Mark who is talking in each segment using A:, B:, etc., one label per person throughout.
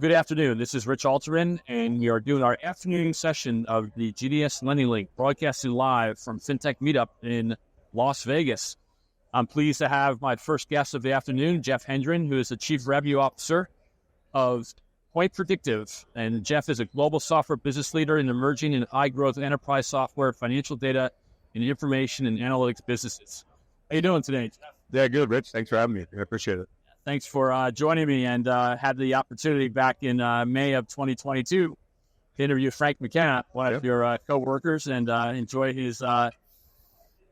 A: Good afternoon. This is Rich Alterman, and we are doing our afternoon session of the GDS Link, broadcasting live from Fintech Meetup in Las Vegas. I'm pleased to have my first guest of the afternoon, Jeff Hendren, who is the Chief Revenue Officer of Predictive. And Jeff is a global software business leader in emerging and high-growth enterprise software, financial data, and information and analytics businesses. How you doing today, Jeff?
B: Yeah, good, Rich. Thanks for having me. I appreciate it.
A: Thanks for joining me, and had the opportunity back in May of 2022 to interview Frank McKenna, one of your co-workers, and enjoy his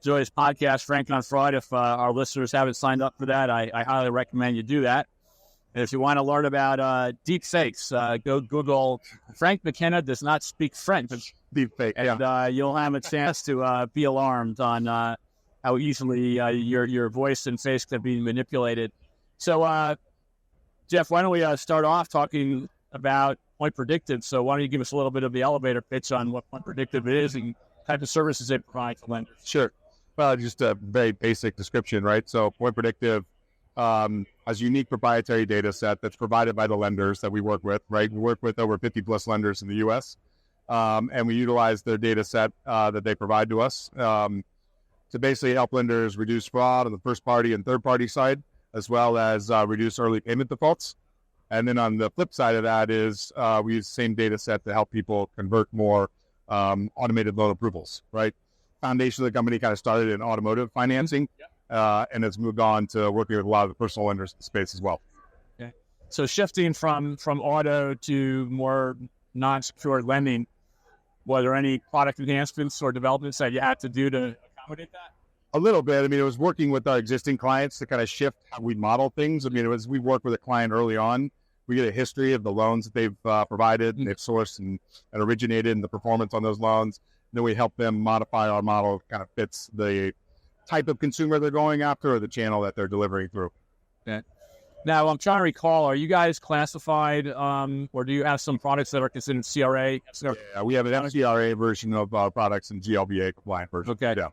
A: podcast, Frank on Fraud. If our listeners haven't signed up for that, I highly recommend you do that. And if you want to learn about deep fakes, go Google Frank McKenna does not speak French.
B: Deep fake,
A: and you'll have a chance to be alarmed on how easily your voice and face can be manipulated. So, Jeff, why don't we start off talking about Predictive? So why don't you give us a little bit of the elevator pitch on what Predictive is and type of services they provide to lenders?
B: Sure. Well, just a very basic description, right? So Predictive has a unique proprietary data set that's provided by the lenders that we work with, right? We work with over 50 plus lenders in the U.S., and we utilize their data set that they provide to us to basically help lenders reduce fraud on the first party and third party side, as well as reduce early payment defaults. And then on the flip side of that is we use the same data set to help people convert more automated loan approvals, right? Foundation of the company kind of started in automotive financing and has moved on to working with a lot of the personal lenders in the space as well.
A: Okay. So shifting from auto to more non-secured lending, were there any product enhancements or developments that you had to do to accommodate that?
B: A little bit. I mean, it was working with our existing clients to kind of shift how we model things. I mean, we worked with a client early on. We get a history of the loans that they've provided and they've sourced and originated and the performance on those loans. And then we help them modify our model that kind of fits the type of consumer they're going after or the channel that they're delivering through.
A: Okay. Now, I'm trying to recall, are you guys classified or do you have some products that are considered CRA?
B: Yeah, we have an FCRA version of our products and GLBA compliant version.
A: Okay.
B: Yeah.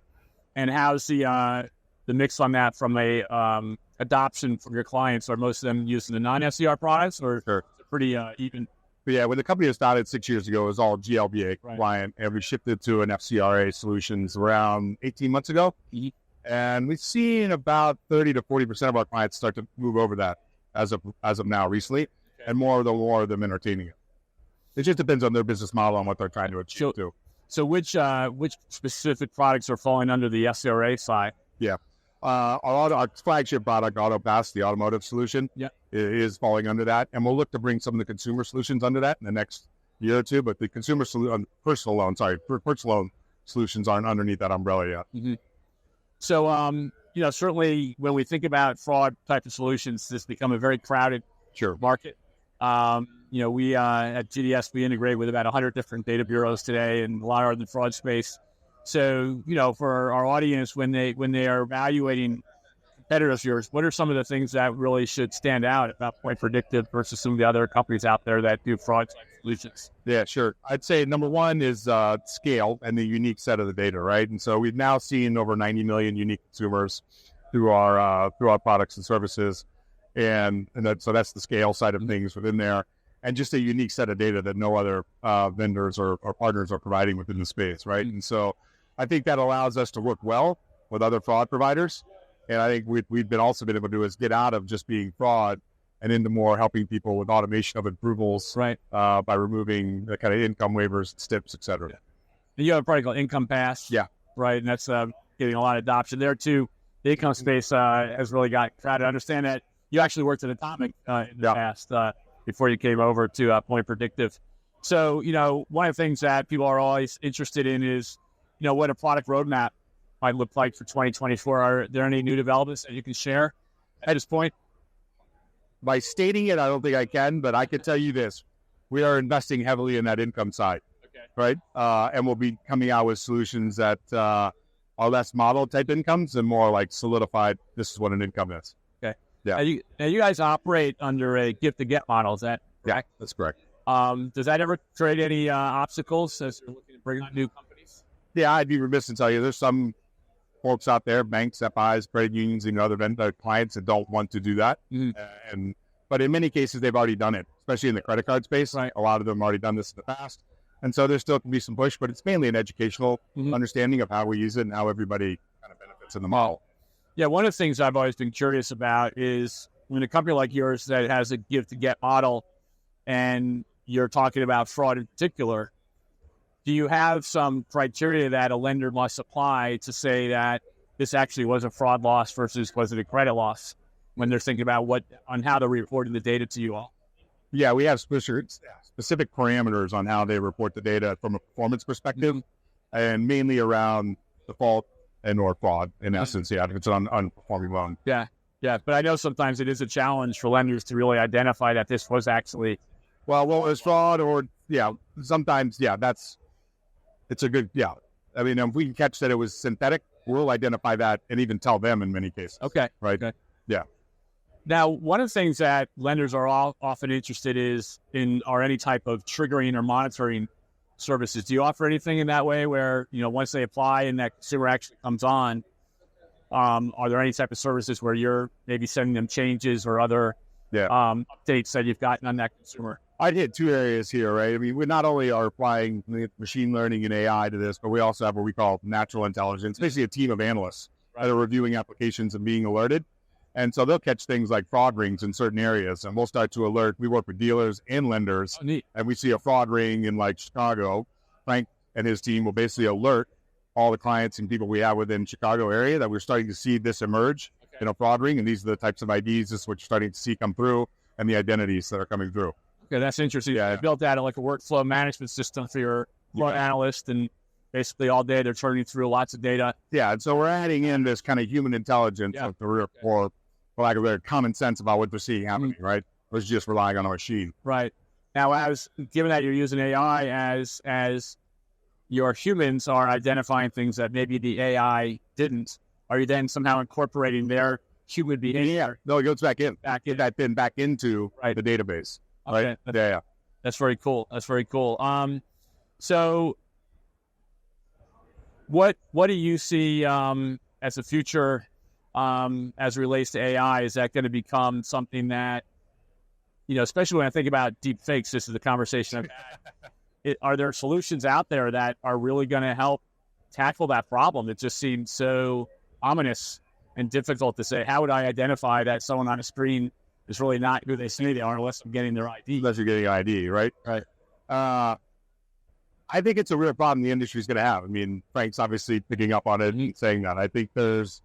A: And how's the mix on that from a adoption from your clients? Are most of them using the non-FCR products, or
B: sure.
A: Pretty even?
B: But yeah, when the company was started 6 years ago, it was all GLBA compliant, and we shifted to an FCRA solutions around 18 months ago.
A: Mm-hmm.
B: And we've seen about 30 to 40% of our clients start to move over that as of now recently, and more of them entertaining it. It just depends on their business model and what they're trying to achieve too.
A: So which specific products are falling under the FCRA side?
B: Yeah. Our flagship product, AutoPass, the automotive solution, is falling under that. And we'll look to bring some of the consumer solutions under that in the next year or two. But the personal loan solutions aren't underneath that umbrella yet.
A: Mm-hmm. So, certainly when we think about fraud type of solutions, this has become a very crowded market. We at GDS, we integrate with about 100 different data bureaus today and a lot are in the fraud space. So, for our audience, when they are evaluating competitors of yours, what are some of the things that really should stand out about Predictive versus some of the other companies out there that do fraud type solutions?
B: Yeah, sure. I'd say number one is scale and the unique set of the data, right? And so we've now seen over 90 million unique consumers through our products and services. And so that's the scale side of things within there. And just a unique set of data that no other vendors or partners are providing within the space, right? And so I think that allows us to work well with other fraud providers. And I think we've been also been able to do is get out of just being fraud and into more helping people with automation of approvals, by removing the kind of income waivers, STIPs, et cetera.
A: Yeah. And you have a product called Income Pass, right? And that's getting a lot of adoption there too. The income space has really got crowded. I understand that you actually worked at Atomic in the past before you came over to Predictive. So, one of the things that people are always interested in is, what a product roadmap might look like for 2024. Are there any new developments that you can share at this point?
B: By stating it, I don't think I can, but I can tell you this. We are investing heavily in that income side, right? And we'll be coming out with solutions that are less model type incomes and more like solidified, this is what an income is.
A: Okay.
B: Yeah.
A: Now you guys operate under a gift-to-get model, is that correct?
B: Yeah, that's correct.
A: Does that ever create any obstacles as you're looking to bring on new companies?
B: Yeah, I'd be remiss to tell you there's some folks out there, banks, FIs, credit unions, and other vendor clients that don't want to do that. Mm-hmm. And But in many cases, they've already done it, especially in the credit card space.
A: Right.
B: A lot of them have already done this in the past. And so there still can be some push, but it's mainly an educational understanding of how we use it and how everybody kind of benefits in the model.
A: Yeah, one of the things I've always been curious about is when a company like yours that has a give to get model and you're talking about fraud in particular, do you have some criteria that a lender must apply to say that this actually was a fraud loss versus was it a credit loss when they're thinking about how they're reporting the data to you all?
B: Yeah, we have specific parameters on how they report the data from a performance perspective, and mainly around default and or fraud, in essence, if it's an unperforming loan.
A: Yeah, but I know sometimes it is a challenge for lenders to really identify that this was actually...
B: Well, it was fraud or, sometimes, it's a good, I mean, if we can catch that it was synthetic, we'll identify that and even tell them in many cases.
A: Okay.
B: Right?
A: Okay.
B: Yeah.
A: Now, one of the things that lenders are often interested are any type of triggering or monitoring services. Do you offer anything in that way where, once they apply and that consumer actually comes on, are there any type of services where you're maybe sending them changes or other updates that you've gotten on that consumer?
B: I'd hit two areas here, right? I mean, we not only are applying machine learning and AI to this, but we also have what we call natural intelligence, basically a team of analysts that are reviewing applications and being alerted. And so they'll catch things like fraud rings in certain areas, and we'll start to alert. We work with dealers and lenders, and we see a fraud ring in like Chicago. Frank and his team will basically alert all the clients and people we have within Chicago area that we're starting to see this emerge in a fraud ring, and these are the types of IDs. This is what you're starting to see come through, and the identities that are coming through.
A: Okay, that's interesting. Yeah, you built that like a workflow management system for your fraud analyst, and basically all day they're turning through lots of data.
B: Yeah, and so we're adding in this kind of human intelligence for lack of better common sense about what they're seeing happening, right? Versus just relying on a machine.
A: Right. Now, given that you're using AI as your humans are identifying things that maybe the AI didn't, are you then somehow incorporating their human behavior?
B: Yeah. No, it goes back into the database.
A: Okay.
B: Right?
A: That's very cool. So what do you see as a future as it relates to AI? Is that going to become something that, especially when I think about deep fakes, this is the conversation I've had. Are there solutions out there that are really going to help tackle that problem? It just seems so ominous and difficult to say. How would I identify that someone on a screen is really not who they say they are unless I'm getting their ID?
B: Unless you're getting an ID, right?
A: Right.
B: I think it's a real problem the industry's going to have. I mean, Frank's obviously picking up on it and saying that. I think there's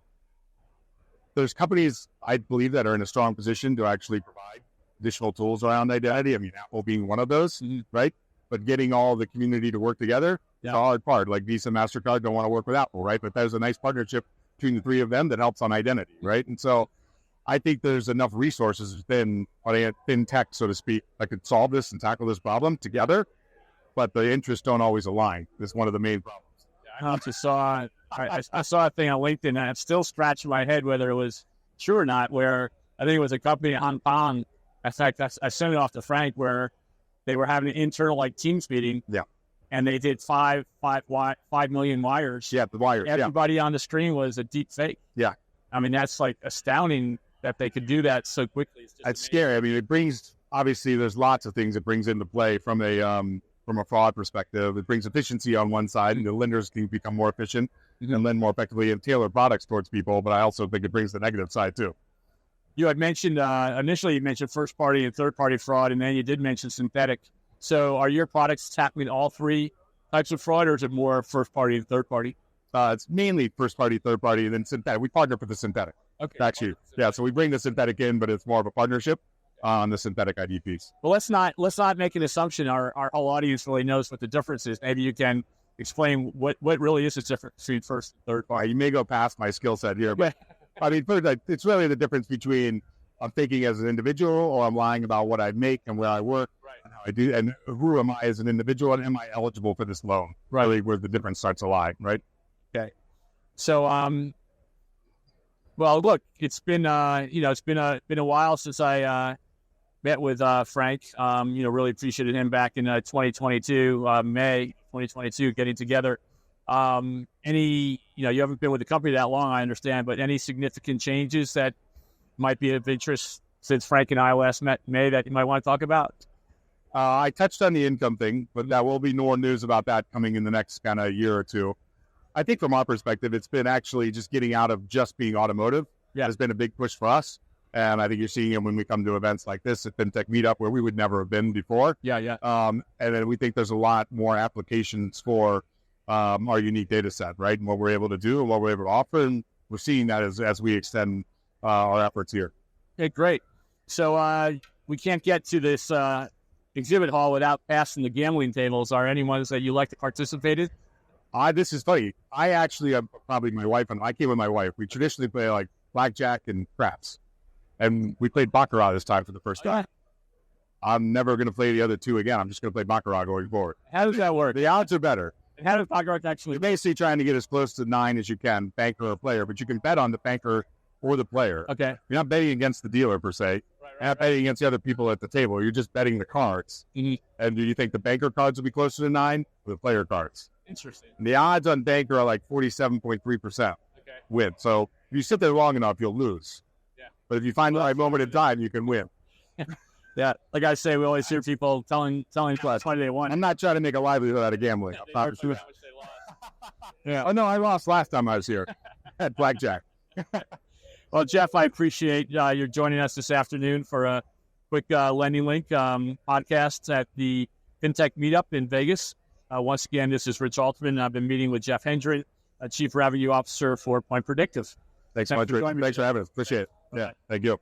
B: companies, I believe, that are in a strong position to actually provide additional tools around identity. I mean, Apple being one of those, right? But getting all the community to work together is a hard part. Like Visa, MasterCard don't want to work with Apple, right? But there's a nice partnership between the three of them that helps on identity, right? And so I think there's enough resources within fintech, so to speak, that could solve this and tackle this problem together, but the interests don't always align. That's one of the main problems.
A: I just saw I saw a thing on LinkedIn, and I'm still scratching my head whether it was true or not, where I think it was a company in Hong Kong. In fact, I sent it off to Frank, where they were having an internal Teams meeting.
B: Yeah.
A: And they did 5 million wires.
B: Yeah, the wires.
A: Everybody on the screen was a deep fake.
B: Yeah.
A: I mean, that's astounding that they could do that so quickly.
B: It's scary. I mean, it brings, obviously, there's lots of things it brings into play from a fraud perspective. It brings efficiency on one side, and the lenders can become more efficient and lend more effectively and tailor products towards people. But I also think it brings the negative side too.
A: You had mentioned, initially you mentioned first party and third party fraud, and then you did mention synthetic. So are your products tackling all three types of fraud, or is it more first party and third party?
B: It's mainly first party, third party, and then synthetic. We partner with the synthetic.
A: Okay.
B: Actually, so we bring the synthetic in, but it's more of a partnership on the synthetic ID piece.
A: Well, let's not make an assumption our whole audience really knows what the difference is. Maybe you can explain what really is the difference between first and third party.
B: You may go past my skill set here, but I mean, first, it's really the difference between I'm thinking as an individual, or I'm lying about what I make and where I work, and how I do, and who am I as an individual, and am I eligible for this loan?
A: Right.
B: Really, where the difference starts to lie, right?
A: Okay. So, well, look, it's been it's been a while since I met with Frank. Really appreciated him back in 2022, May 2022, getting together. You haven't been with the company that long, I understand, but any significant changes that might be of interest since Frank and I last met in May that you might want to talk about?
B: I touched on the income thing, but there will be more news about that coming in the next kind of year or two. I think from our perspective, it's been actually just getting out of just being automotive.
A: Yeah.
B: Has been a big push for us. And I think you're seeing it when we come to events like this at Fintech Meetup, where we would never have been before.
A: Yeah.
B: And then we think there's a lot more applications for our unique data set, right? And what we're able to do and what we're able to offer. And we're seeing that as we extend our efforts here.
A: Okay, great. So we can't get to this exhibit hall without passing the gambling tables. Are any ones that you like to participate in?
B: This is funny. I actually, probably my wife, and I came with my wife. We traditionally play like blackjack and craps. And we played Baccarat this time for the first time. I'm never going to play the other two again. I'm just going to play Baccarat going forward.
A: How does that work?
B: The odds are better.
A: And how does Baccarat actually
B: You're basically trying to get as close to 9 as you can, banker or player, but you can bet on the banker or the player.
A: Okay.
B: You're not betting against the dealer per se. You're not betting against the other people at the table. You're just betting the cards.
A: Mm-hmm.
B: And do you think the banker cards will be closer to 9 or the player cards?
A: Interesting.
B: And the odds on banker are like 47.3% win. So if you sit there long enough, you'll lose. Yeah. But if you find the right moment in time, you can win.
A: Yeah, like I say, we always hear people telling us why they won.
B: I'm not trying to make a livelihood out of gambling.
A: Yeah.
B: Oh, no, I lost last time I was here at blackjack.
A: Well, Jeff, I appreciate you joining us this afternoon for a quick Lending Link podcast at the Fintech Meetup in Vegas. Once again, this is Rich Alterman. I've been meeting with Jeff Hendren, Chief Revenue Officer for Predictive.
B: Thanks so much, Rich. Thanks for having us. Appreciate it. Yeah, thank you.